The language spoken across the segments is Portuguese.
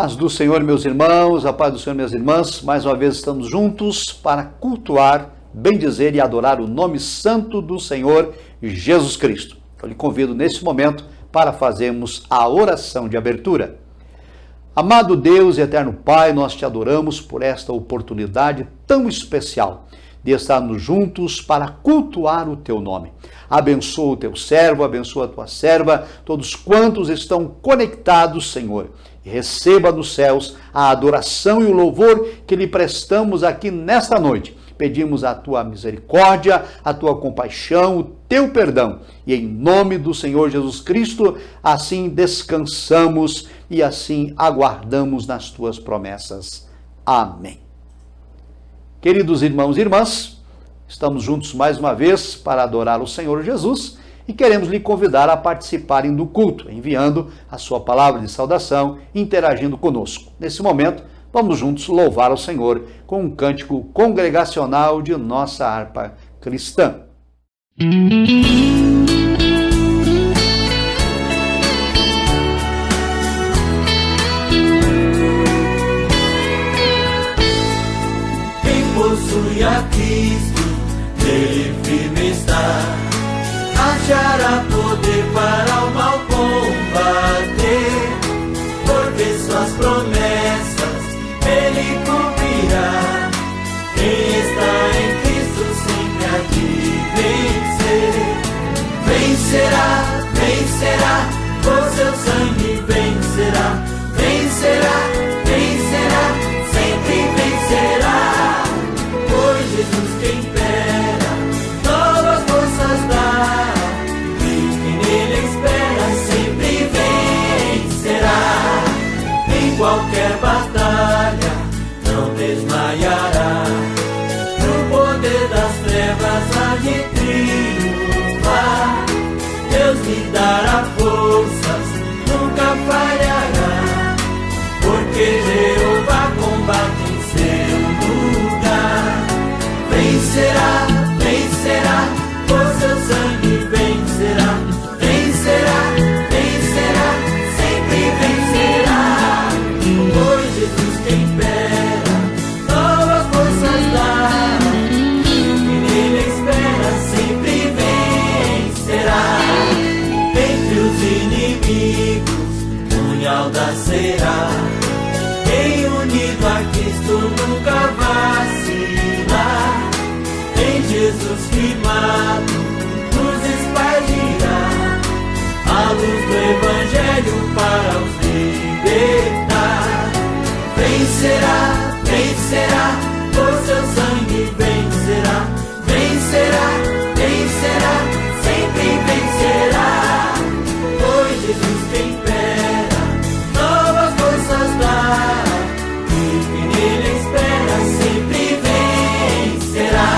Paz do Senhor, meus irmãos, a paz do Senhor, minhas irmãs. Mais uma vez estamos juntos para cultuar, bendizer e adorar o nome santo do Senhor Jesus Cristo. Eu lhe convido nesse momento para fazermos a oração de abertura. Amado Deus e eterno Pai, nós te adoramos por esta oportunidade tão especial de estarmos juntos para cultuar o teu nome. Abençoa o teu servo, abençoa a tua serva, todos quantos estão conectados, Senhor. E receba nos céus a adoração e o louvor que lhe prestamos aqui nesta noite. Pedimos a tua misericórdia, a tua compaixão, o teu perdão. E em nome do Senhor Jesus Cristo, assim descansamos e assim aguardamos nas tuas promessas. Amém. Queridos irmãos e irmãs, estamos juntos mais uma vez para adorar o Senhor Jesus e queremos lhe convidar a participarem do culto, enviando a sua palavra de saudação, interagindo conosco. Nesse momento, vamos juntos louvar ao Senhor com um cântico congregacional de nossa harpa cristã. Quem possui a Cristo, nele firme está, achará poder para o mal combater, porque suas promessas ele cumprirá. Quem está em Cristo sempre há de vencer. Vencerá, vencerá, por seu sangue vencerá. Vencerá, vencerá, sempre vencerá. Pois Jesus que impera, novas forças dá. E quem nele espera sempre vencerá. Em qualquer batalha não desmaiará. No poder das trevas há de triunfar. Deus lhe dará forças, nunca falhará. Porque Jeová combate em seu lugar. Vencerá, vencerá, por seu sangue vencerá. Vencerá, vencerá, sempre vencerá. Pois Jesus que impera, novas forças dá. Quem nele espera sempre vencerá. Entre os inimigos, punhal da será. Quem unido a Cristo nunca vacilar. Em Jesus firmado, nos espargirá a luz do Evangelho para os libertar. Vencerá, vencerá, por seu sangue vencerá. Vencerá, vencerá, sempre vencerá. Pois Jesus que impera, novas forças dá. E quem nele espera sempre vencerá.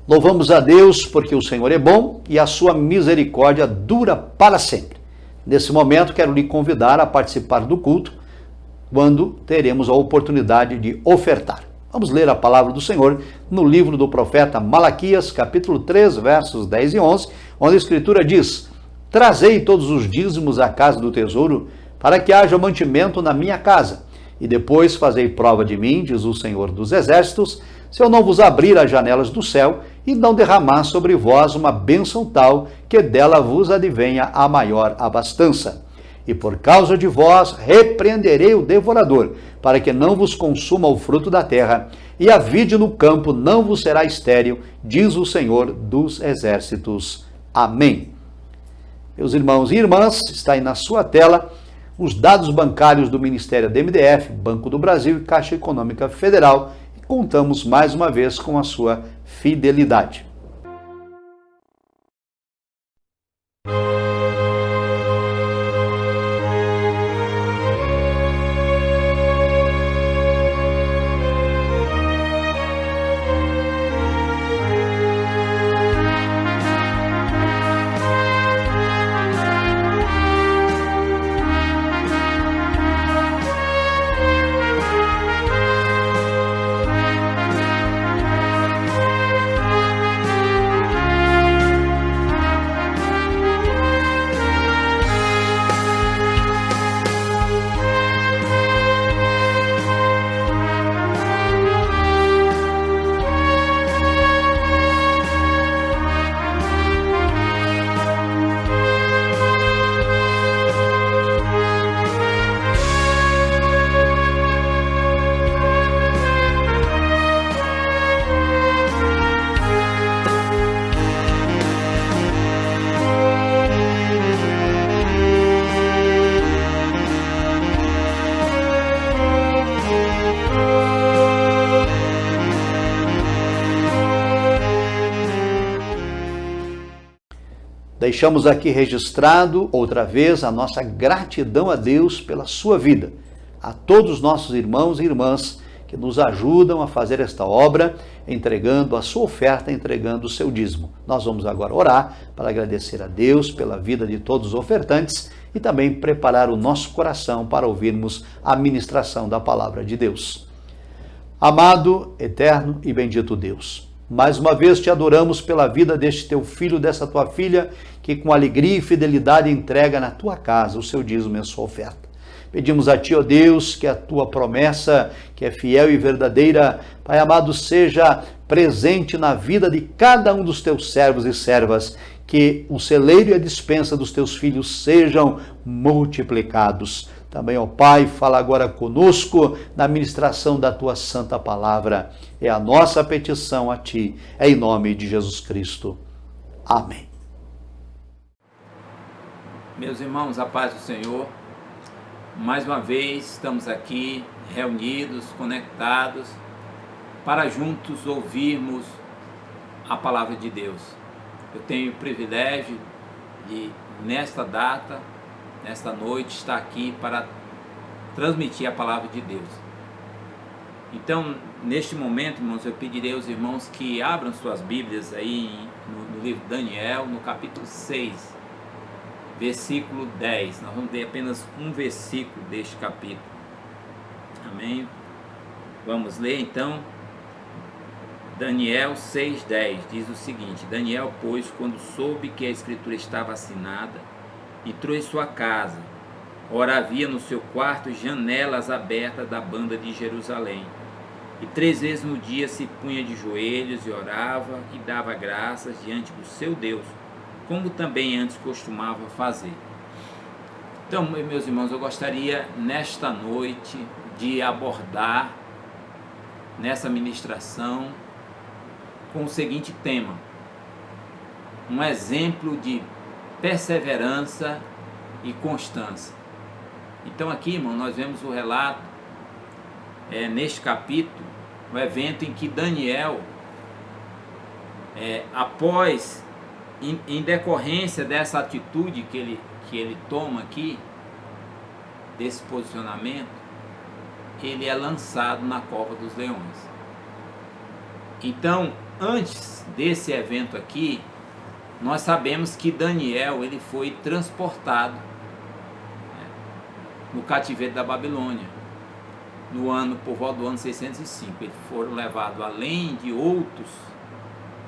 Louvamos a Deus porque o Senhor é bom e a sua misericórdia dura para sempre. Nesse momento, quero lhe convidar a participar do culto, quando teremos a oportunidade de ofertar. Vamos ler a palavra do Senhor no livro do profeta Malaquias, capítulo 3, versos 10 e 11, onde a Escritura diz: Trazei todos os dízimos à casa do tesouro, para que haja mantimento na minha casa, e depois fazei prova de mim, diz o Senhor dos Exércitos, se eu não vos abrir as janelas do céu e não derramar sobre vós uma bênção tal, que dela vos advenha a maior abastança. E por causa de vós repreenderei o devorador, para que não vos consuma o fruto da terra, e a vide no campo não vos será estéril, diz o Senhor dos Exércitos. Amém. Meus irmãos e irmãs, está aí na sua tela os dados bancários do Ministério da MDF, Banco do Brasil e Caixa Econômica Federal. Contamos mais uma vez com a sua fidelidade. Deixamos aqui registrado outra vez a nossa gratidão a Deus pela sua vida, a todos os nossos irmãos e irmãs que nos ajudam a fazer esta obra, entregando a sua oferta, entregando o seu dízimo. Nós vamos agora orar para agradecer a Deus pela vida de todos os ofertantes e também preparar o nosso coração para ouvirmos a ministração da palavra de Deus. Amado, eterno e bendito Deus, mais uma vez te adoramos pela vida deste teu filho, dessa tua filha, que com alegria e fidelidade entrega na tua casa o seu dízimo e a sua oferta. Pedimos a ti, ó Deus, que a tua promessa, que é fiel e verdadeira, Pai amado, seja presente na vida de cada um dos teus servos e servas, que o celeiro e a despensa dos teus filhos sejam multiplicados. Também, ó Pai, fala agora conosco na ministração da tua santa palavra. É a nossa petição a ti, em nome de Jesus Cristo. Amém. Meus irmãos, a paz do Senhor. Mais uma vez estamos aqui reunidos, conectados, para juntos ouvirmos a palavra de Deus. Eu tenho o privilégio de, nesta data, nesta noite, estar aqui para transmitir a palavra de Deus. Então, neste momento, irmãos, eu pedirei aos irmãos que abram suas Bíblias aí no livro de Daniel, no capítulo 6, versículo 10. Nós vamos ler apenas um versículo deste capítulo. Amém? Vamos ler então. Daniel 6,10 diz o seguinte: Daniel, pois, quando soube que a escritura estava assinada, entrou em sua casa. Ora, havia no seu quarto janelas abertas da banda de Jerusalém. E 3 vezes no dia se punha de joelhos e orava e dava graças diante do seu Deus, como também antes costumava fazer. Então, meus irmãos, eu gostaria nesta noite de abordar nessa ministração com o seguinte tema: um exemplo de perseverança e constância. Então aqui, irmão, nós vemos o relato, neste capítulo, o evento em que Daniel, após, em decorrência dessa atitude que ele toma aqui, desse posicionamento, ele é lançado na cova dos leões. Então, antes desse evento aqui, nós sabemos que Daniel ele foi transportado no cativeiro da Babilônia, por volta do ano 605. Eles foram levados, além de outros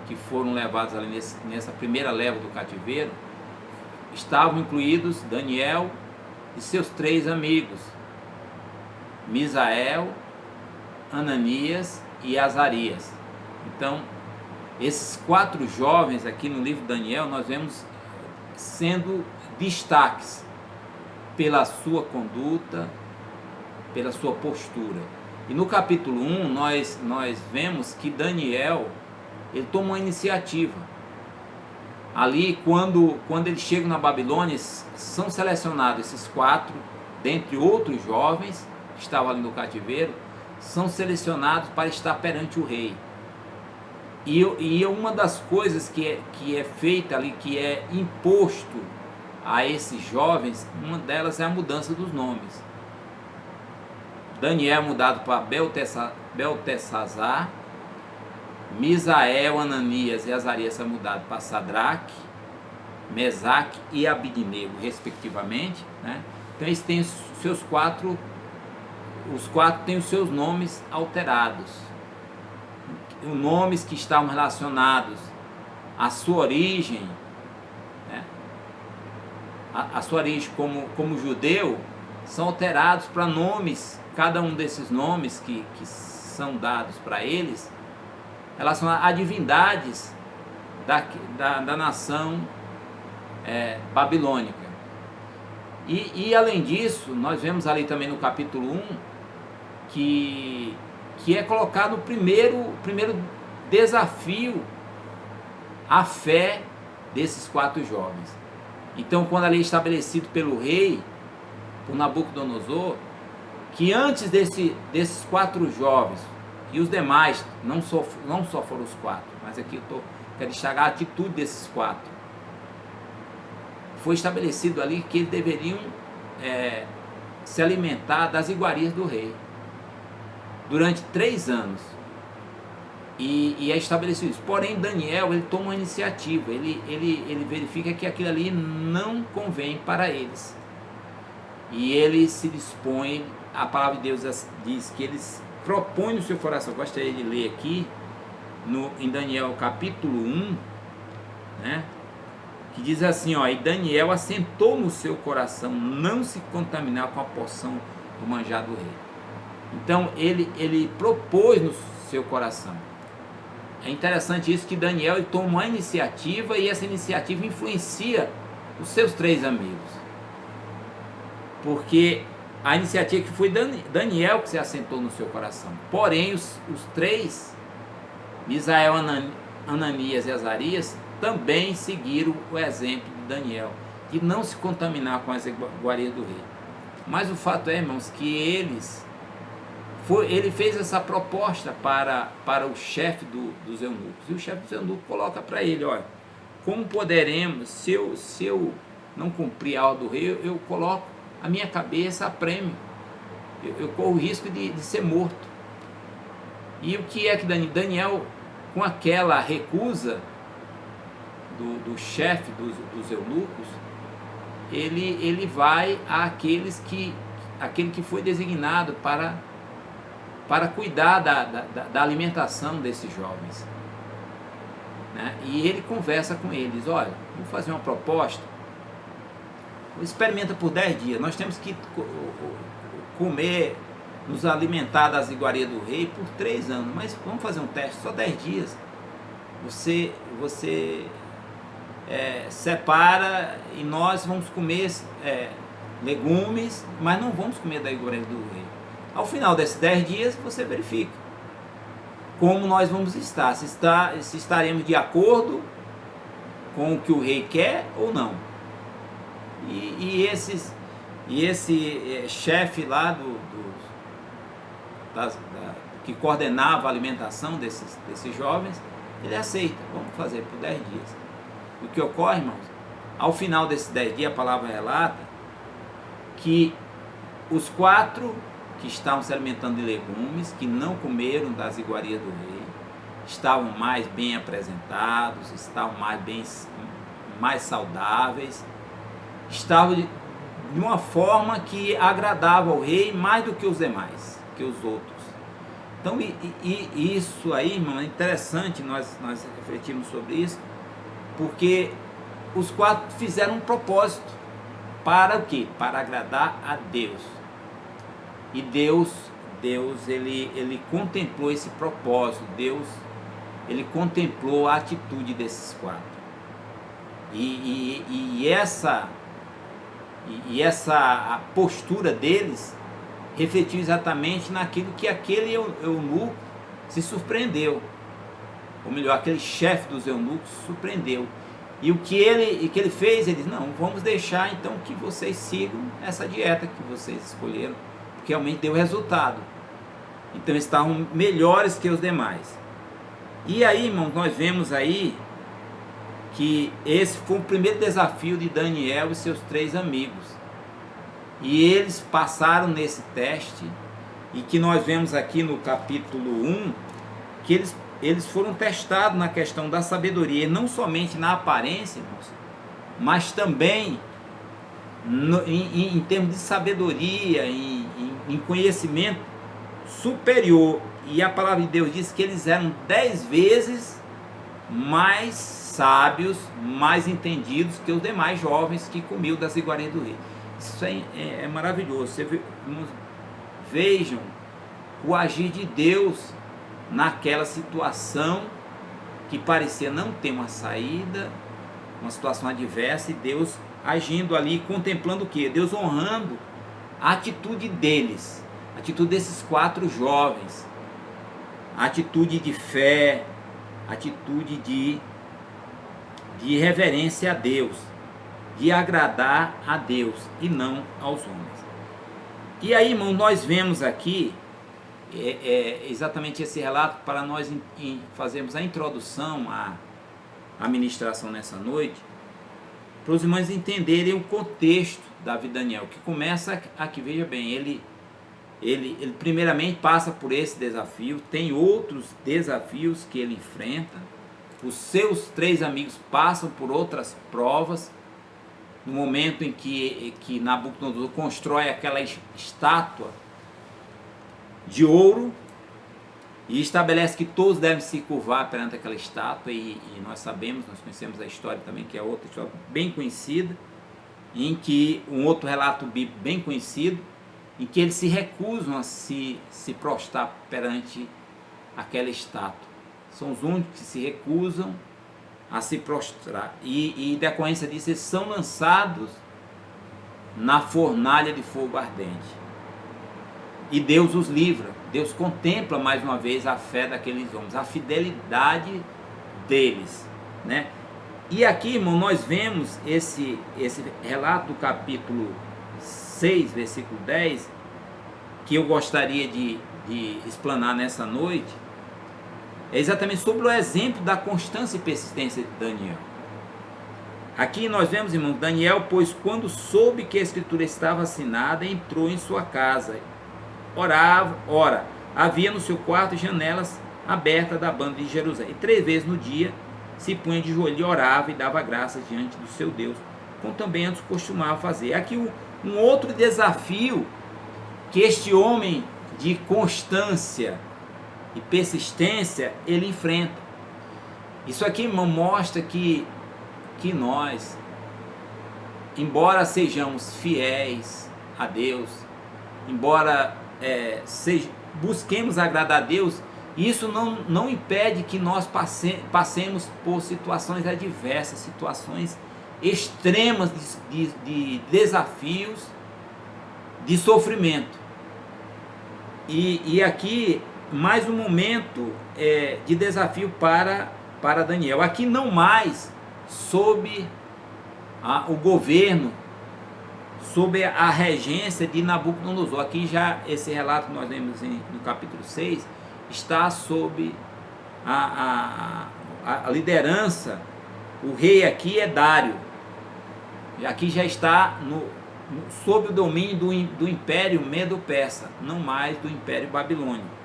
que foram levados ali nessa primeira leva do cativeiro, estavam incluídos Daniel e seus 3 amigos, Misael, Ananias e Azarias. Então, esses 4 jovens aqui no livro de Daniel, nós vemos sendo destaques pela sua conduta, pela sua postura. E no capítulo 1, nós vemos que Daniel, ele toma uma iniciativa. Ali, quando eles chegam na Babilônia, são selecionados esses 4, dentre outros jovens que estavam ali no cativeiro, são selecionados para estar perante o rei. E uma das coisas que é feita ali, que é imposto a esses jovens, uma delas é a mudança dos nomes. Daniel mudado para Beltesazar, Misael, Ananias e Azarias são mudados para Sadraque, Mesaque e Abidnego, respectivamente, né? Então eles têm seus 4, os 4 têm os seus nomes alterados, os nomes que estavam relacionados à sua origem, né? A sua origem como judeu, são alterados para nomes. Cada um desses nomes que são dados para eles relacionados a divindades da nação babilônica. E além disso, nós vemos ali também no capítulo 1 que é colocado o primeiro desafio à fé desses 4 jovens. Então, quando ali é estabelecido pelo rei, por Nabucodonosor, que antes desses 4 jovens, e os demais, não só foram os 4, mas aqui quero destacar a atitude desses 4. foi estabelecido ali que eles deveriam se alimentar das iguarias do rei durante 3 anos. E é estabelecido isso. Porém, Daniel, ele toma uma iniciativa, ele verifica que aquilo ali não convém para eles. E ele se dispõe, a palavra de Deus diz que eles propõem no seu coração, eu gostaria de ler aqui, em Daniel capítulo 1, né, que diz assim, ó, e Daniel assentou no seu coração não se contaminar com a porção do manjar do rei. Então, ele propôs no seu coração. É interessante isso, que Daniel ele toma uma iniciativa e essa iniciativa influencia os seus 3 amigos. Porque a iniciativa que foi Daniel que se assentou no seu coração. Porém, os 3, Misael, Ananias e Azarias, também seguiram o exemplo de Daniel, de não se contaminar com as iguarias do rei. Mas o fato é, irmãos, que ele fez essa proposta para o chefe dos eunucos. E o chefe dos eunucos coloca para ele, olha, como poderemos, se eu não cumprir a ordem do rei, eu coloco a minha cabeça a prêmio. Eu corro o risco de ser morto. E o que é que Daniel, com aquela recusa do chefe dos eunucos, ele vai aquele que foi designado para cuidar da alimentação desses jovens, né? E ele conversa com eles, olha, vamos fazer uma proposta, experimenta por 10 dias, nós temos que comer, nos alimentar das iguarias do rei por 3 anos, mas vamos fazer um teste, só 10 dias, você separa e nós vamos comer legumes, mas não vamos comer da iguaria do rei. Ao final desses 10 dias, você verifica como nós vamos estar, se estaremos de acordo com o que o rei quer ou não. E esse chefe lá que coordenava a alimentação desses jovens, ele aceita, vamos fazer por 10 dias. O que ocorre, irmãos? Ao final desses 10 dias, a palavra relata que os 4 que estavam se alimentando de legumes, que não comeram das iguarias do rei, estavam mais bem apresentados, estavam mais saudáveis, estavam de uma forma que agradava ao rei mais do que os demais, que os outros. Então, isso aí, irmão, é interessante nós refletirmos sobre isso, porque os 4 fizeram um propósito. Para o quê? Para agradar a Deus. E Deus ele contemplou esse propósito. Deus, ele contemplou a atitude desses 4. E essa a postura deles refletiu exatamente naquilo que aquele eunuco se surpreendeu. Ou melhor, aquele chefe dos eunucos se surpreendeu. E o que ele fez, ele disse, não, vamos deixar então que vocês sigam essa dieta que vocês escolheram, porque realmente deu resultado. Então eles estavam melhores que os demais. E aí, irmãos, nós vemos aí que esse foi o primeiro desafio de Daniel e seus 3 amigos. E eles passaram nesse teste, e que nós vemos aqui no capítulo 1, que eles foram testados na questão da sabedoria, e não somente na aparência, irmãos, mas também em termos de sabedoria, em conhecimento superior. E a palavra de Deus diz que eles eram 10 vezes mais sábios, mais entendidos que os demais jovens que comiam das iguarias do rei. Isso é maravilhoso. Vejam o agir de Deus naquela situação que parecia não ter uma saída, uma situação adversa, e Deus agindo ali, contemplando o quê? Deus honrando a atitude deles, a atitude desses 4 jovens, a atitude de fé, a atitude de reverência a Deus, de agradar a Deus e não aos homens. E aí, irmão, nós vemos aqui exatamente esse relato para nós fazermos a introdução à ministração nessa noite. para os irmãos entenderem o contexto da vida de Daniel, que começa aqui, veja bem, ele primeiramente passa por esse desafio, tem outros desafios que ele enfrenta, os seus 3 amigos passam por outras provas, no momento em que Nabucodonosor constrói aquela estátua de ouro, e estabelece que todos devem se curvar perante aquela estátua, e nós conhecemos a história também, que é outra história bem conhecida, em que um outro relato bíblico bem conhecido, em que eles se recusam a se prostrar perante aquela estátua. São os únicos que se recusam a se prostrar, e decorrência disso eles são lançados na fornalha de fogo ardente. E Deus os livra, Deus contempla mais uma vez a fé daqueles homens, a fidelidade deles, né? E aqui, irmão, nós vemos esse relato do capítulo 6, versículo 10, que eu gostaria de explanar nessa noite, é exatamente sobre o exemplo da constância e persistência de Daniel. Aqui nós vemos, irmão, Daniel, pois quando soube que a escritura estava assinada, entrou em sua casa, ora, havia no seu quarto janelas abertas da banda de Jerusalém, e 3 vezes no dia se punha de joelho e orava e dava graças diante do seu Deus, como também antes costumava fazer. Aqui um outro desafio que este homem de constância e persistência ele enfrenta. Isso aqui, irmão, mostra que nós, embora sejamos fiéis a Deus, embora busquemos agradar a Deus, isso não impede que nós passemos por situações adversas, situações extremas de desafios, de sofrimento. E aqui mais um momento de desafio para Daniel. Aqui não mais sob o governo, sob a regência de Nabucodonosor. Aqui já esse relato que nós lemos no capítulo 6 está sob a liderança. O rei aqui é Dário. Aqui já está sob o domínio do Império Medo-Persa, não mais do Império Babilônico.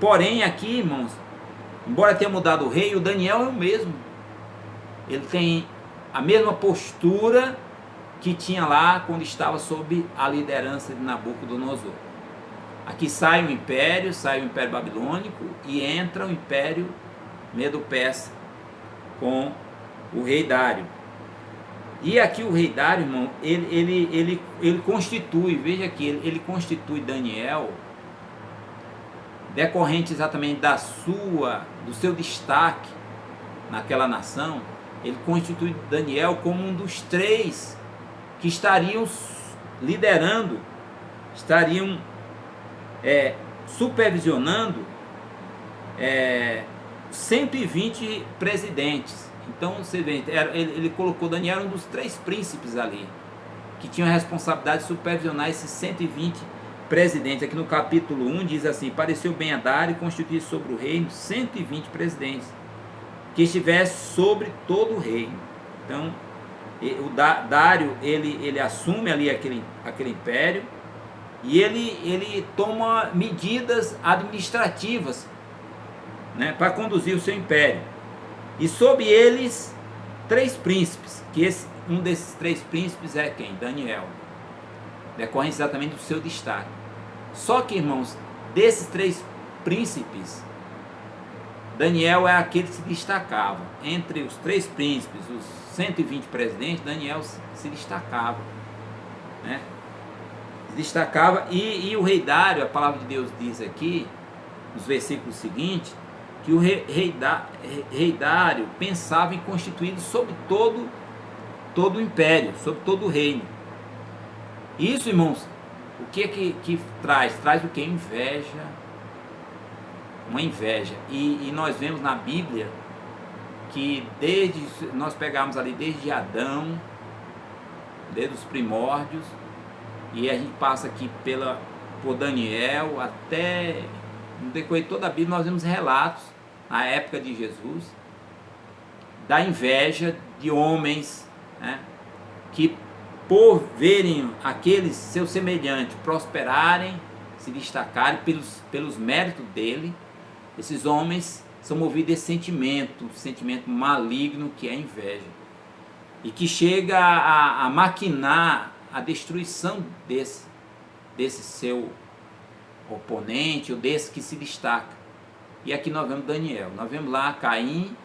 Porém aqui, irmãos, embora tenha mudado o rei, o Daniel é o mesmo. Ele tem a mesma postura que tinha lá quando estava sob a liderança de Nabucodonosor. Aqui sai o Império Babilônico e entra o Império Medo-Persa com o rei Dário. E aqui o rei Dário, irmão, ele constitui, veja aqui, ele constitui Daniel, decorrente exatamente do seu destaque naquela nação, ele constitui Daniel como um dos 3 que estariam liderando, estariam supervisionando 120 presidentes. Então você vê, ele colocou Daniel um dos 3 príncipes ali, que tinham a responsabilidade de supervisionar esses 120 presidentes. Aqui no capítulo 1 diz assim: pareceu bem a Dário constituir sobre o reino 120 presidentes, que estivesse sobre todo o reino. Então o Dário ele assume ali aquele império, e ele toma medidas administrativas, né, para conduzir o seu império. E sob eles 3 príncipes, que um desses 3 príncipes é quem? Daniel, decorrente exatamente do seu destaque. Só que, irmãos, desses 3 príncipes, Daniel é aquele que se destacava. Entre os 3 príncipes, os 120 presidentes, Daniel se destacava, né? Se destacava, e o rei Dário, a palavra de Deus diz aqui, nos versículos seguintes, que o rei Dário pensava em constituir sobre todo o império, sobre todo o reino. Isso, irmãos, o que traz? Traz o que? Inveja. Uma inveja. E nós vemos na Bíblia que nós pegamos ali desde Adão, desde os primórdios, e a gente passa aqui por Daniel, até no decorrer de toda a Bíblia nós vemos relatos, na época de Jesus, da inveja de homens, né, que por verem aqueles seus semelhantes prosperarem, se destacarem pelos méritos dele, esses homens são movidos desse sentimento maligno que é a inveja, e que chega a maquinar a destruição desse seu oponente, ou desse que se destaca. E aqui nós vemos Daniel, nós vemos lá Caim,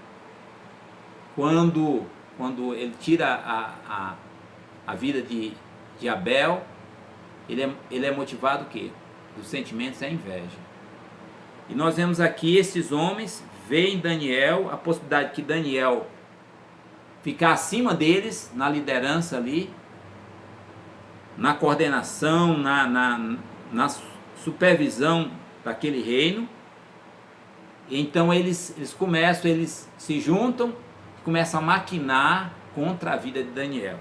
quando ele tira a vida de Abel, ele é motivado o quê? Dos sentimentos é a inveja. E nós vemos aqui esses homens, veem Daniel, a possibilidade que Daniel ficar acima deles, na liderança ali, na coordenação, na supervisão daquele reino. Então eles se juntam, começam a maquinar contra a vida de Daniel.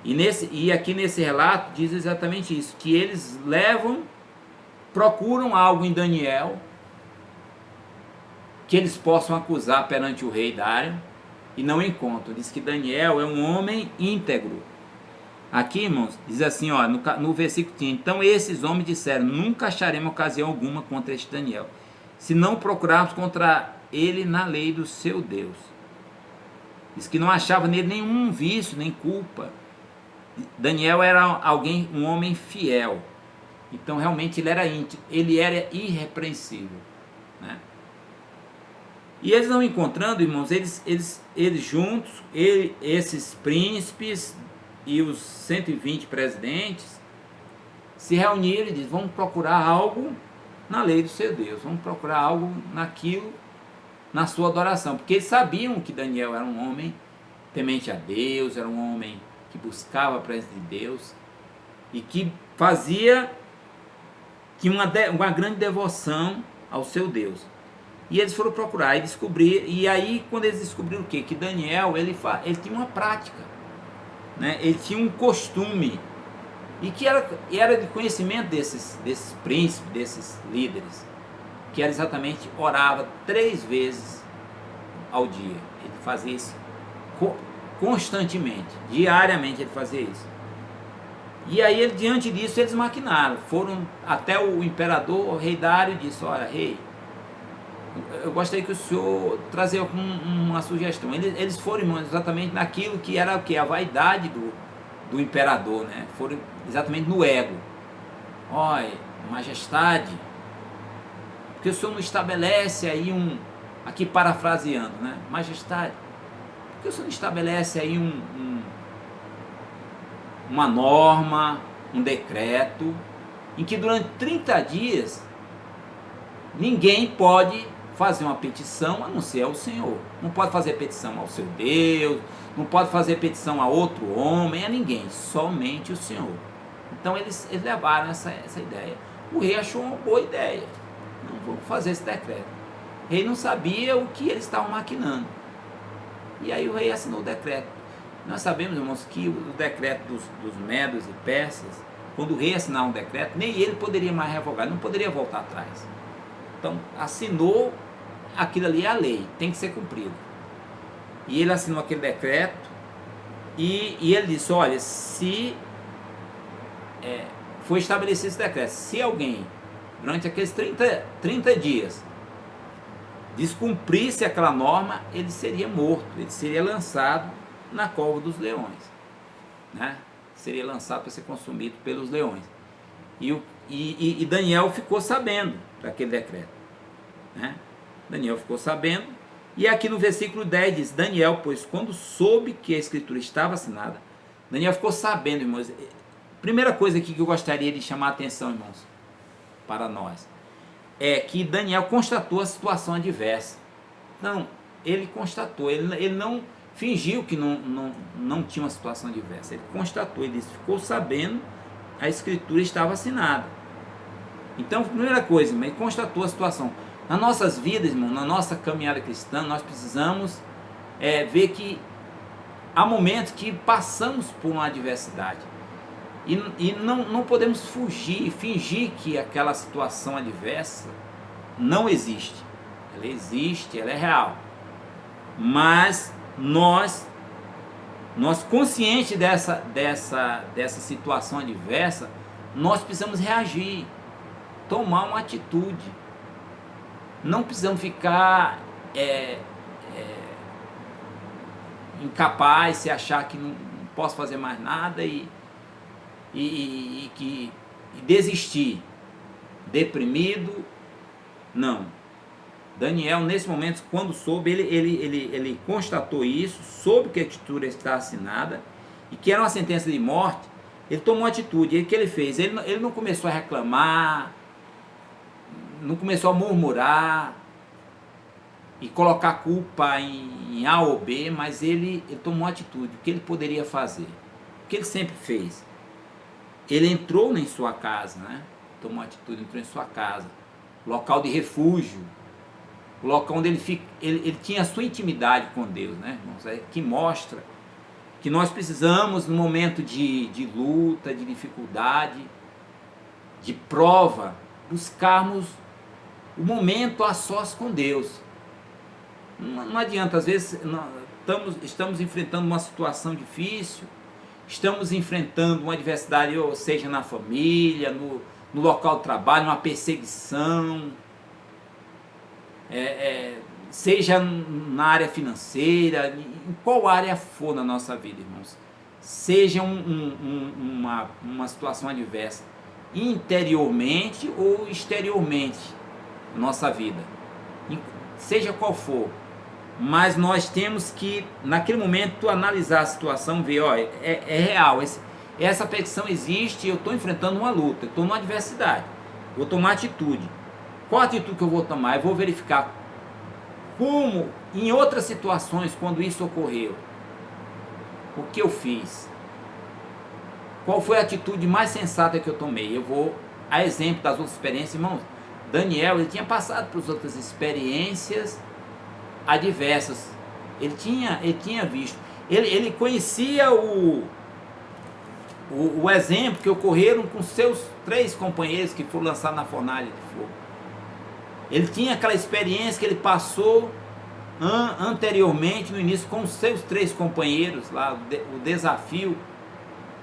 E aqui nesse relato diz exatamente isso, que eles procuram algo em Daniel que eles possam acusar perante o rei Dário, e não encontram. Diz que Daniel é um homem íntegro. Aqui, irmãos, diz assim, ó, no versículo 5, então esses homens disseram, nunca acharemos ocasião alguma contra este Daniel, se não procurarmos contra ele na lei do seu Deus. Diz que não achava nele nenhum vício, nem culpa. Daniel era um homem fiel. Então realmente ele era íntegro, ele era irrepreensível, né? E eles não encontrando, irmãos, eles juntos, esses príncipes e os 120 presidentes, se reuniram e disseram, vamos procurar algo na lei do seu Deus, vamos procurar algo naquilo, na sua adoração, porque eles sabiam que Daniel era um homem temente a Deus, era um homem que buscava a presença de Deus, e que fazia uma grande devoção ao seu Deus. E eles foram procurar e descobrir, e aí quando eles descobriram o quê? Que Daniel, ele tinha uma prática, né? Ele tinha um costume, e que era de conhecimento desses príncipes, desses líderes, que era exatamente, orava 3 vezes ao dia. Ele fazia isso constantemente, diariamente ele fazia isso. E aí, diante disso, eles maquinaram, foram até o imperador, o rei Dário, e disse, olha, rei, eu gostaria que o senhor trazia uma sugestão. Eles foram, irmãos, exatamente naquilo que era o que? A vaidade do imperador, né? Foram exatamente no ego. Olha, majestade, porque o senhor não estabelece aí aqui parafraseando, né? Majestade, porque o senhor não estabelece aí uma norma, um decreto, em que durante 30 dias ninguém pode fazer uma petição a não ser ao Senhor. Não pode fazer petição ao seu Deus, não pode fazer petição a outro homem, a ninguém, somente o Senhor. Então eles levaram essa ideia. O rei achou uma boa ideia, não vou fazer esse decreto. O rei não sabia o que eles estavam maquinando. E aí o rei assinou o decreto. Nós sabemos, irmãos, que o decreto dos medos e persas, quando o rei assinar um decreto, nem ele poderia mais revogar, não poderia voltar atrás. Então, assinou, aquilo ali é a lei, tem que ser cumprido. E ele assinou aquele decreto, e ele disse, olha, se foi estabelecido esse decreto, se alguém, durante aqueles 30 dias, descumprisse aquela norma, ele seria morto, ele seria lançado na cova dos leões, né? Seria lançado para ser consumido pelos leões. E Daniel ficou sabendo daquele decreto, né? Daniel ficou sabendo, e aqui no versículo 10 diz, Daniel, pois quando soube que a escritura estava assinada, Daniel ficou sabendo, irmãos. Primeira coisa aqui que eu gostaria de chamar a atenção, irmãos, para nós, é que Daniel constatou a situação adversa. Não, ele constatou, ele não fingiu que não tinha uma situação adversa, ele constatou, ele disse, ficou sabendo, a escritura estava assinada. Então, primeira coisa, ele constatou a situação. Nas nossas vidas, irmão, na nossa caminhada cristã, nós precisamos ver que há momentos que passamos por uma adversidade, e não podemos fugir, fingir que aquela situação adversa não existe. Ela existe, ela é real, mas nós conscientes dessa situação adversa, nós precisamos reagir, tomar uma atitude. Não precisamos ficar incapaz, se achar que não posso fazer mais nada e desistir, deprimido. Não. Daniel, nesse momento, quando soube, ele constatou isso, soube que a escritura está assinada e que era uma sentença de morte. Ele tomou atitude. E o que ele fez? Ele não começou a reclamar, não começou a murmurar e colocar culpa em A ou B, mas ele tomou atitude. O que ele poderia fazer? O que ele sempre fez? Ele entrou em sua casa, né? Tomou atitude, entrou em sua casa, local de refúgio, o local onde ele tinha a sua intimidade com Deus, né, irmãos? Que mostra que nós precisamos, no momento de luta, de dificuldade, de prova, buscarmos o momento a sós com Deus. Não adianta, às vezes estamos enfrentando uma situação difícil, estamos enfrentando uma adversidade, ou seja, na família, no local de trabalho, uma perseguição, seja na área financeira, em qual área for na nossa vida, irmãos. Seja uma situação adversa, interiormente ou exteriormente, nossa vida, seja qual for. Mas nós temos que, naquele momento, analisar a situação, ver, é real, essa petição existe, eu estou enfrentando uma luta, estou numa adversidade, vou tomar atitude. Qual atitude que eu vou tomar? Eu vou verificar como, em outras situações, quando isso ocorreu, o que eu fiz, qual foi a atitude mais sensata que eu tomei. Eu vou, a exemplo das outras experiências, irmãos. Daniel, ele tinha passado por outras experiências adversas, ele tinha visto, ele conhecia o exemplo que ocorreram com seus 3 companheiros que foram lançados na fornalha de fogo. Ele tinha aquela experiência que ele passou anteriormente, no início, com os seus 3 companheiros lá, o desafio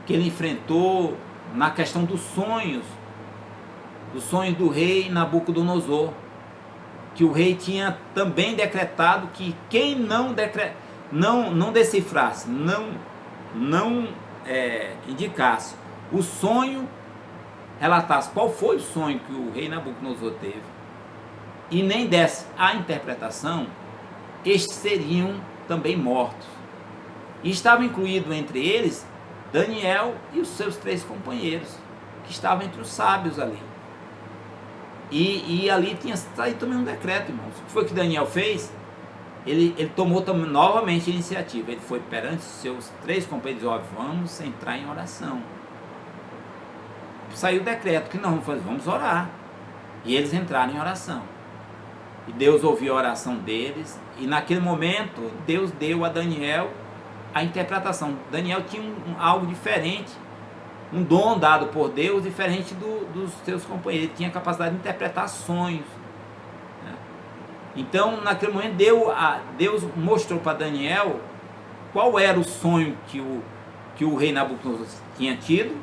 que ele enfrentou na questão dos sonhos do rei Nabucodonosor, que o rei tinha também decretado que quem não decifrasse, não indicasse o sonho, relatasse qual foi o sonho que o rei Nabucodonosor teve, e nem desse a interpretação, estes seriam também mortos. E estava incluído entre eles Daniel e os seus 3 companheiros, que estavam entre os sábios ali. E ali tinha saído também um decreto, irmãos. O que foi que Daniel fez? Ele tomou novamente a iniciativa. Ele foi perante os seus 3 companheiros, vamos entrar em oração. Saiu o decreto, que nós vamos fazer? Vamos orar. E eles entraram em oração. E Deus ouviu a oração deles, e naquele momento Deus deu a Daniel a interpretação. Daniel tinha algo diferente, um dom dado por Deus diferente dos seus companheiros. Ele tinha a capacidade de interpretar sonhos, né? Então, naquele momento, Deus mostrou para Daniel qual era o sonho que o rei Nabucodonosor tinha tido,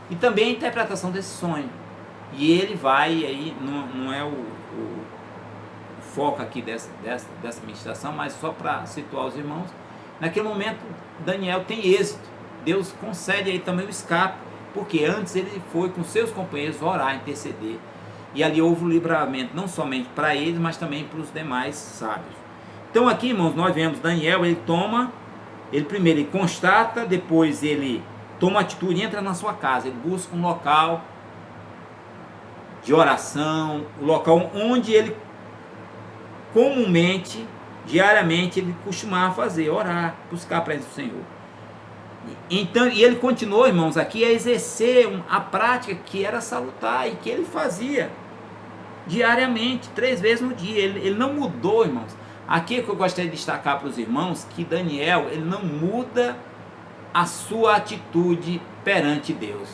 e também a interpretação desse sonho. E ele vai, aí não é o foco aqui dessa ministração, mas só para situar os irmãos. Naquele momento, Daniel tem êxito. Deus concede aí também o escape, porque antes ele foi com seus companheiros orar, interceder, e ali houve o livramento, não somente para eles, mas também para os demais sábios. Então aqui, irmãos, nós vemos Daniel, ele primeiro ele constata, depois ele toma atitude, entra na sua casa, ele busca um local de oração, o local onde ele comumente, diariamente, ele costumava fazer, orar, buscar a presença do Senhor. Então, e ele continuou, irmãos, aqui a exercer a prática que era salutar e que ele fazia diariamente, 3 vezes no dia. Ele não mudou, irmãos. Aqui é que eu gostaria de destacar para os irmãos que Daniel, ele não muda a sua atitude perante Deus.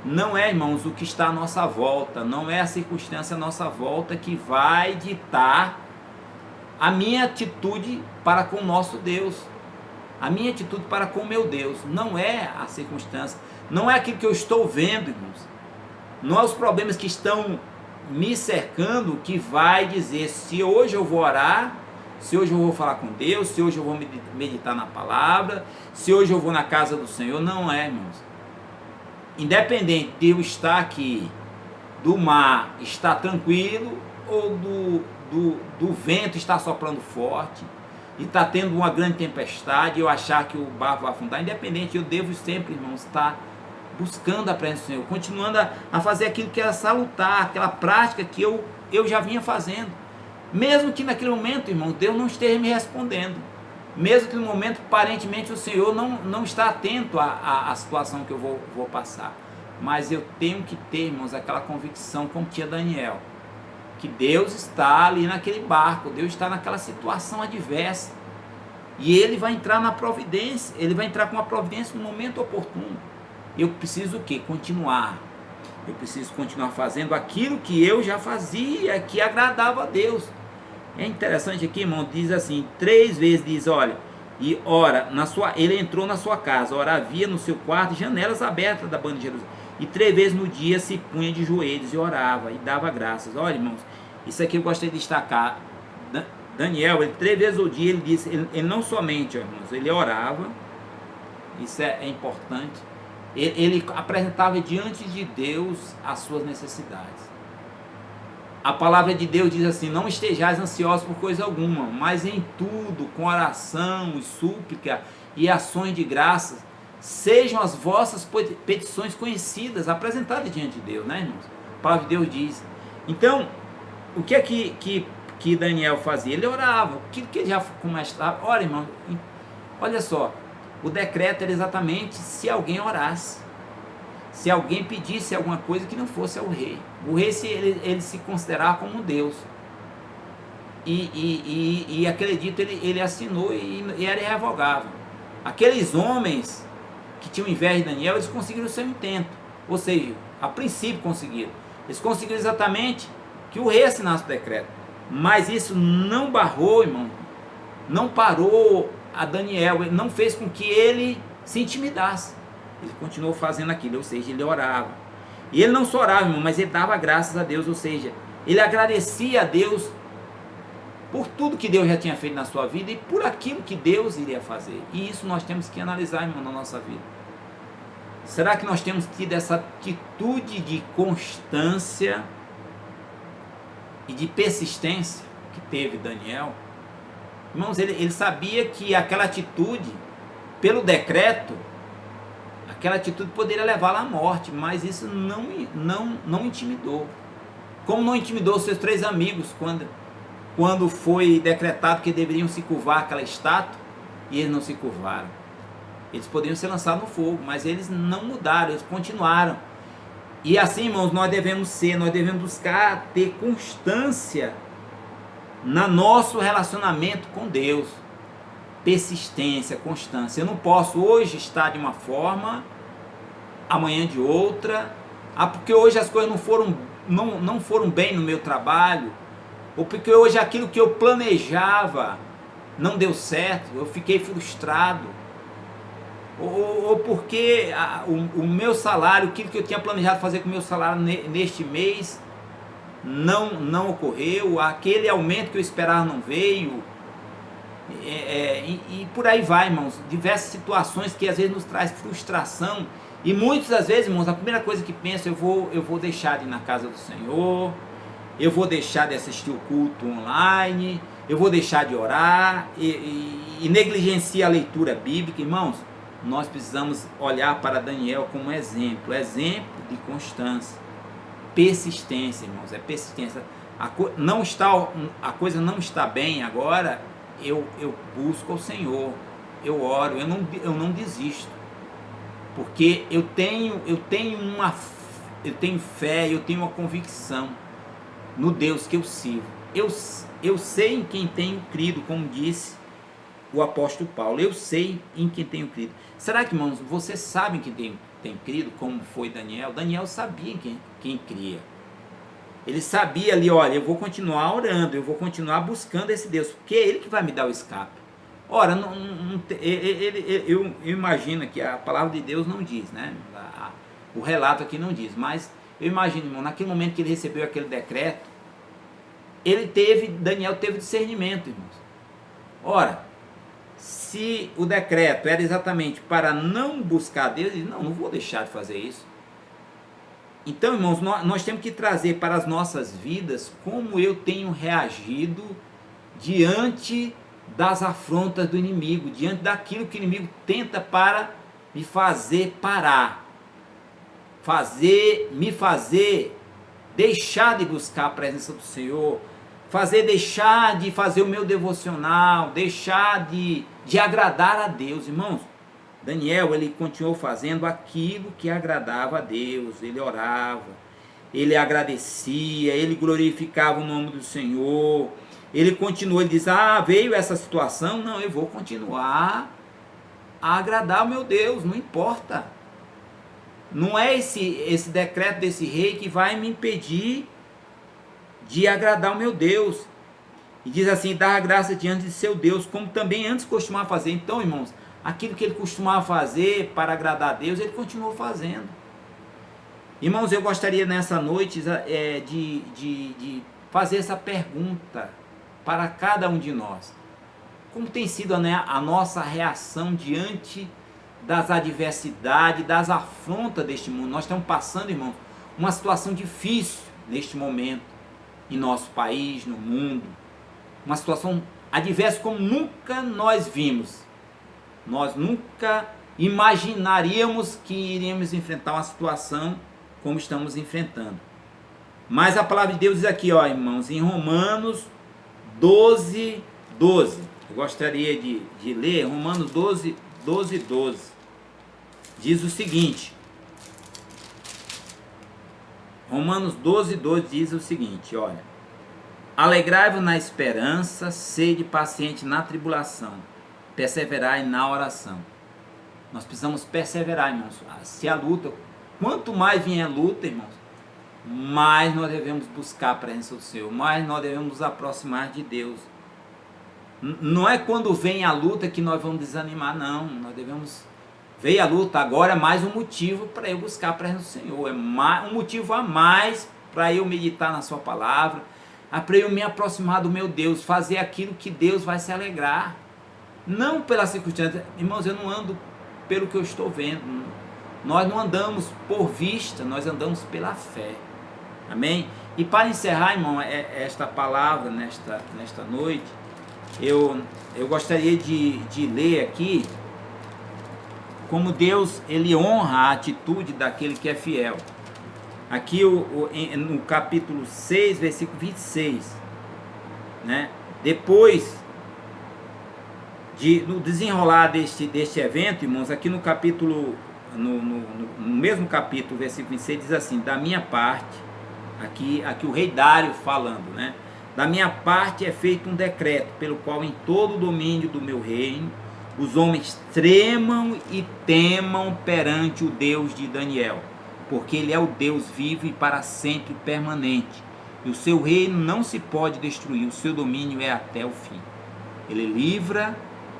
Não é, irmãos, o que está à nossa volta, não é a circunstância à nossa volta que vai ditar a minha atitude para com o nosso Deus. A minha atitude para com o meu Deus. Não é a circunstância, não é aquilo que eu estou vendo, irmãos. Não é os problemas que estão me cercando que vai dizer se hoje eu vou orar, se hoje eu vou falar com Deus, se hoje eu vou meditar na palavra, se hoje eu vou na casa do Senhor. Não é, irmãos. Independente de eu estar aqui, do mar estar tranquilo, ou do vento estar soprando forte, e está tendo uma grande tempestade, eu achar que o barco vai afundar, independente, eu devo sempre, irmãos, estar buscando a presença do Senhor, continuando a fazer aquilo que era salutar, aquela prática que eu já vinha fazendo. Mesmo que naquele momento, irmão, Deus não esteja me respondendo. Mesmo que no momento, aparentemente, o Senhor não está atento à situação que eu vou passar. Mas eu tenho que ter, irmãos, aquela convicção, como tinha Daniel, que Deus está ali naquele barco, Deus está naquela situação adversa. E Ele vai entrar na providência, Ele vai entrar com a providência no momento oportuno. Eu preciso o quê? Continuar. Eu preciso continuar fazendo aquilo que eu já fazia, que agradava a Deus. É interessante aqui, irmão, diz assim, 3 vezes diz, olha, e ora, ele entrou na sua casa, ora, havia no seu quarto janelas abertas da banda de Jerusalém, e 3 vezes no dia se punha de joelhos e orava, e dava graças. Olha, irmãos, isso aqui eu gostaria de destacar. Daniel, ele 3 vezes ao dia, ele disse, ele não somente, irmãos, ele orava, isso é importante, ele apresentava diante de Deus as suas necessidades. A palavra de Deus diz assim, não estejais ansiosos por coisa alguma, mas em tudo, com oração e súplica e ações de graças, sejam as vossas petições conhecidas, apresentadas diante de Deus, né, irmãos? A palavra de Deus diz. Então, o que é que Daniel fazia? Ele orava, o que ele já começava? Olha, irmão, olha só, o decreto era exatamente se alguém orasse, se alguém pedisse alguma coisa que não fosse ao rei. O rei, ele se considerava como um Deus. E acredito, ele assinou e era irrevogável. Aqueles homens que tinham inveja de Daniel, eles conseguiram o seu intento. Ou seja, a princípio conseguiram. Eles conseguiram exatamente que o rei assinasse o decreto. Mas isso não barrou, irmão, não parou a Daniel, ele não fez com que ele se intimidasse. Ele continuou fazendo aquilo, ou seja, ele orava. E ele não só orava, irmão, mas ele dava graças a Deus, ou seja, ele agradecia a Deus por tudo que Deus já tinha feito na sua vida e por aquilo que Deus iria fazer. E isso nós temos que analisar, irmão, na nossa vida. Será que nós temos tido essa atitude de constância e de persistência que teve Daniel? Irmãos, ele sabia que aquela atitude, pelo decreto, aquela atitude poderia levá-lo à morte, mas isso não intimidou. Como não intimidou seus 3 amigos quando foi decretado que deveriam se curvar àquela estátua, e eles não se curvaram. Eles poderiam ser lançados no fogo, mas eles não mudaram, eles continuaram. E assim, irmãos, nós devemos buscar ter constância no nosso relacionamento com Deus. Persistência, constância. Eu não posso hoje estar de uma forma, amanhã de outra, porque hoje as coisas não foram bem no meu trabalho, ou porque hoje aquilo que eu planejava não deu certo, eu fiquei frustrado, ou porque o meu salário, aquilo que eu tinha planejado fazer com o meu salário neste mês não ocorreu, aquele aumento que eu esperava não veio, e por aí vai, irmãos. Diversas situações que às vezes nos traz frustração, e muitas das vezes, irmãos, a primeira coisa que penso, eu vou deixar de ir na casa do Senhor, eu vou deixar de assistir o culto online, eu vou deixar de orar, e negligenciar a leitura bíblica. Irmãos, nós precisamos olhar para Daniel como exemplo de constância, persistência, irmãos, é persistência. A coisa não está bem agora, eu busco ao Senhor, eu oro, eu não desisto, porque eu tenho fé, eu tenho uma convicção no Deus que eu sirvo. Eu sei em quem tenho crido, como disse o apóstolo Paulo, eu sei em quem tenho crido. Será que, irmãos, você sabe em quem tem crido, como foi Daniel? Daniel sabia em quem cria. Ele sabia ali, olha, eu vou continuar orando, eu vou continuar buscando esse Deus, porque é Ele que vai me dar o escape. Ora, eu imagino que a palavra de Deus não diz, né? O relato aqui não diz, mas eu imagino, irmão, naquele momento que ele recebeu aquele decreto, Daniel teve discernimento, irmãos. Ora, se o decreto era exatamente para não buscar Deus, ele disse, não vou deixar de fazer isso. Então, irmãos, nós temos que trazer para as nossas vidas como eu tenho reagido diante das afrontas do inimigo, diante daquilo que o inimigo tenta para me fazer parar, me fazer deixar de buscar a presença do Senhor, deixar de fazer o meu devocional, deixar de agradar a Deus, irmãos. Daniel, ele continuou fazendo aquilo que agradava a Deus, ele orava, ele agradecia, ele glorificava o nome do Senhor, ele continuou, ele diz, veio essa situação, não, eu vou continuar a agradar o meu Deus, não importa. Não é esse decreto desse rei que vai me impedir de agradar o meu Deus. E diz assim, dar graça diante de seu Deus, como também antes costumava fazer. Então, irmãos, aquilo que ele costumava fazer para agradar a Deus, ele continuou fazendo. Irmãos, eu gostaria nessa noite de fazer essa pergunta para cada um de nós. Como tem sido, né, a nossa reação diante das adversidades, das afrontas deste mundo? Nós estamos passando, irmãos, uma situação difícil neste momento, em nosso país, no mundo. Uma situação adversa como nunca nós vimos. Nós nunca imaginaríamos que iríamos enfrentar uma situação como estamos enfrentando. Mas a palavra de Deus diz aqui, irmãos, em Romanos 12, 12. Eu gostaria de ler Romanos 12, 12. Diz o seguinte. Romanos 12, 12 diz o seguinte, olha. Alegrai-vos na esperança, sede paciente na tribulação, perseverai na oração. Nós precisamos perseverar, irmãos. Se a luta, quanto mais vier a luta, irmãos, mais nós devemos buscar a presença do Senhor, mais nós devemos nos aproximar de Deus. Não é quando vem a luta que nós vamos desanimar, não. Nós devemos... Veio a luta, agora é mais um motivo para eu buscar a presença do Senhor. É um motivo a mais para eu meditar na sua palavra, para eu me aproximar do meu Deus, fazer aquilo que Deus vai se alegrar. Não pela circunstância. Irmãos, eu não ando pelo que eu estou vendo. Nós não andamos por vista, nós andamos pela fé. Amém? E para encerrar, irmão, esta palavra nesta noite, eu gostaria de ler aqui como Deus, ele honra a atitude daquele que é fiel. Aqui no capítulo 6, versículo 26, né? Depois do desenrolar deste evento, irmãos, aqui no capítulo, no mesmo capítulo, versículo 26, diz assim, da minha parte, aqui o rei Dário falando, né? Da minha parte é feito um decreto, pelo qual em todo o domínio do meu reino, os homens tremam e temam perante o Deus de Daniel, porque ele é o Deus vivo e para sempre permanente, e o seu reino não se pode destruir, o seu domínio é até o fim. Ele livra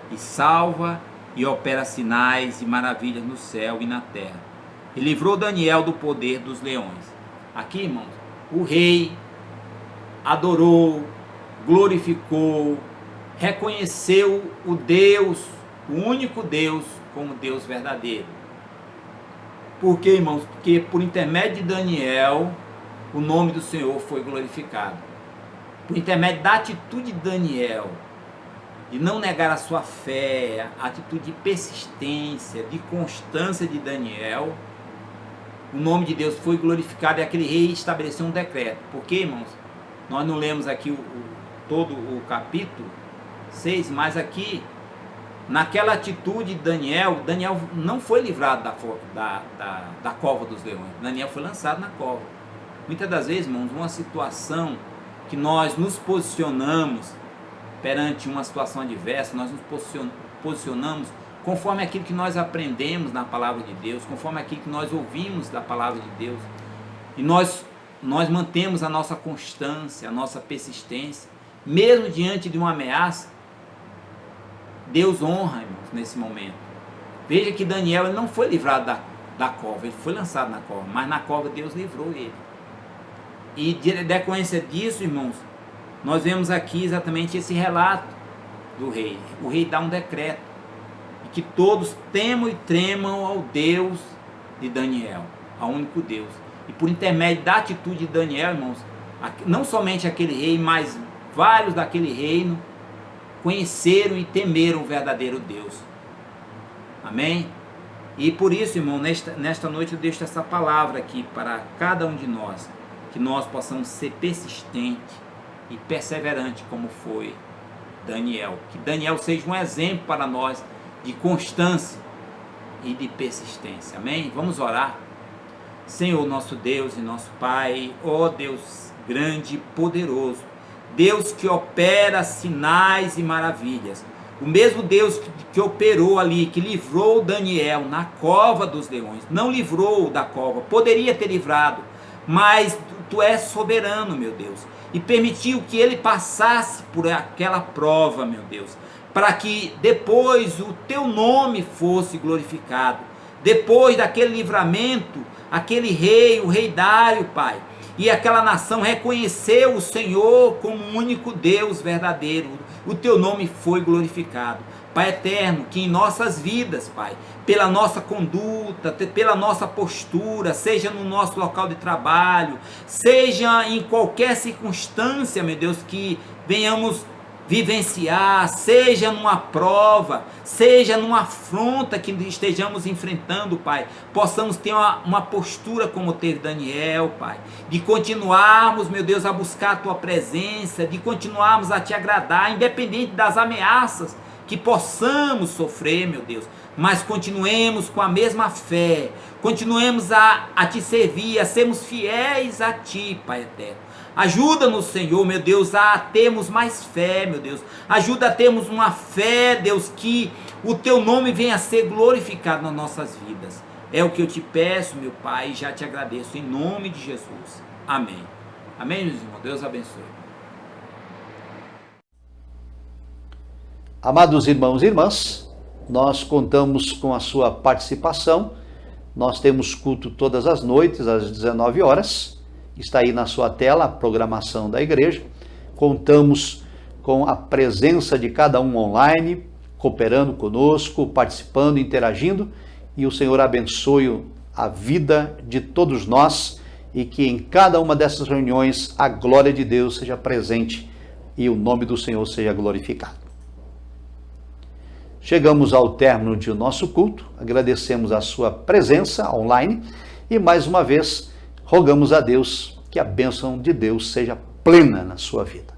e salva e opera sinais e maravilhas no céu e na terra. Ele livrou Daniel do poder dos leões. Aqui, irmãos, o rei adorou, glorificou, reconheceu o Deus, o único Deus, como Deus verdadeiro. Por quê, irmãos? Porque por intermédio de Daniel, o nome do Senhor foi glorificado. Por intermédio da atitude de Daniel, de não negar a sua fé, a atitude de persistência, de constância de Daniel, o nome de Deus foi glorificado e aquele rei estabeleceu um decreto. Por quê, irmãos? Nós não lemos aqui todo o capítulo 6, mas aqui, naquela atitude de Daniel não foi livrado da cova dos leões. Daniel foi lançado na cova. Muitas das vezes, irmãos, uma situação que nós nos posicionamos perante uma situação adversa, nós nos posicionamos conforme aquilo que nós aprendemos na palavra de Deus, conforme aquilo que nós ouvimos da palavra de Deus. E nós nós mantemos a nossa constância, a nossa persistência, mesmo diante de uma ameaça, Deus honra, irmãos, nesse momento. Veja que Daniel, ele não foi livrado da cova, ele foi lançado na cova, mas na cova Deus livrou ele. E de decorrência disso, irmãos, nós vemos aqui exatamente esse relato do rei. O rei dá um decreto, e que todos temam e tremam ao Deus de Daniel, ao único Deus. E por intermédio da atitude de Daniel, irmãos, não somente aquele rei, mas vários daquele reino conheceram e temeram o verdadeiro Deus. Amém? E por isso, irmão, nesta noite eu deixo essa palavra aqui para cada um de nós, que nós possamos ser persistentes e perseverantes como foi Daniel. Que Daniel seja um exemplo para nós de constância e de persistência. Amém? Vamos orar. Senhor, nosso Deus e nosso Pai, ó Deus grande e poderoso, Deus que opera sinais e maravilhas, o mesmo Deus que operou ali, que livrou Daniel na cova dos leões, não livrou da cova, poderia ter livrado, mas Tu és soberano, meu Deus, e permitiu que ele passasse por aquela prova, meu Deus, para que depois o Teu nome fosse glorificado. Depois daquele livramento, aquele rei, o rei Dário, Pai, e aquela nação reconheceu o Senhor como o único Deus verdadeiro. O Teu nome foi glorificado. Pai eterno, que em nossas vidas, Pai, pela nossa conduta, pela nossa postura, seja no nosso local de trabalho, seja em qualquer circunstância, meu Deus, que venhamos vivenciar, seja numa prova, seja numa afronta que estejamos enfrentando, Pai, possamos ter uma postura como teve Daniel, Pai, de continuarmos, meu Deus, a buscar a Tua presença, de continuarmos a Te agradar, independente das ameaças que possamos sofrer, meu Deus, mas continuemos com a mesma fé, continuemos a Te servir, a sermos fiéis a Ti, Pai eterno. Ajuda-nos, Senhor, meu Deus, a termos mais fé, meu Deus. Ajuda a termos uma fé, Deus, que o Teu nome venha a ser glorificado nas nossas vidas. É o que eu Te peço, meu Pai, e já Te agradeço, em nome de Jesus. Amém. Amém, meus irmãos? Deus abençoe. Amados irmãos e irmãs, nós contamos com a sua participação. Nós temos culto todas as noites, às 19 horas. Está aí na sua tela a programação da igreja. Contamos com a presença de cada um online, cooperando conosco, participando, interagindo. E o Senhor abençoe a vida de todos nós e que em cada uma dessas reuniões a glória de Deus seja presente e o nome do Senhor seja glorificado. Chegamos ao término de nosso culto, agradecemos a sua presença online e mais uma vez rogamos a Deus que a bênção de Deus seja plena na sua vida.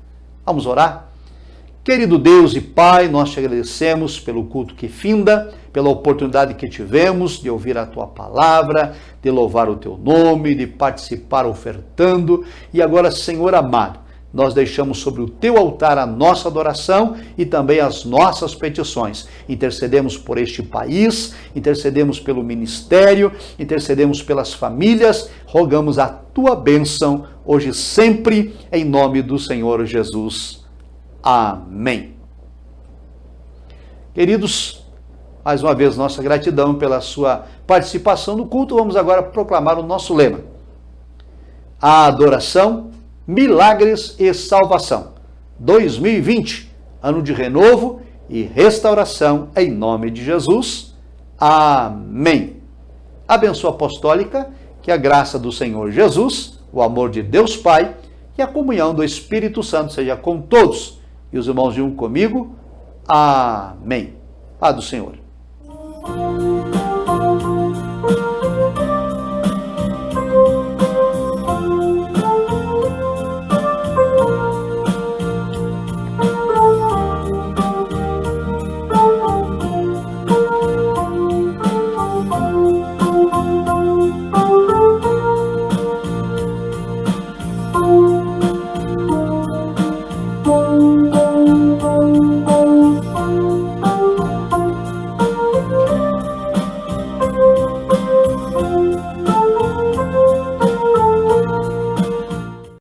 Vamos orar? Querido Deus e Pai, nós te agradecemos pelo culto que finda, pela oportunidade que tivemos de ouvir a Tua palavra, de louvar o Teu nome, de participar ofertando. E agora, Senhor amado, nós deixamos sobre o Teu altar a nossa adoração e também as nossas petições. Intercedemos por este país, intercedemos pelo ministério, intercedemos pelas famílias, rogamos a Tua bênção, hoje e sempre, em nome do Senhor Jesus. Amém. Queridos, mais uma vez nossa gratidão pela sua participação no culto. Vamos agora proclamar o nosso lema: a adoração, milagres e salvação. 2020, ano de renovo e restauração, em nome de Jesus. Amém. A bênção apostólica, que a graça do Senhor Jesus, o amor de Deus Pai e a comunhão do Espírito Santo seja com todos. E os irmãos juntam comigo. Amém. Paz do Senhor.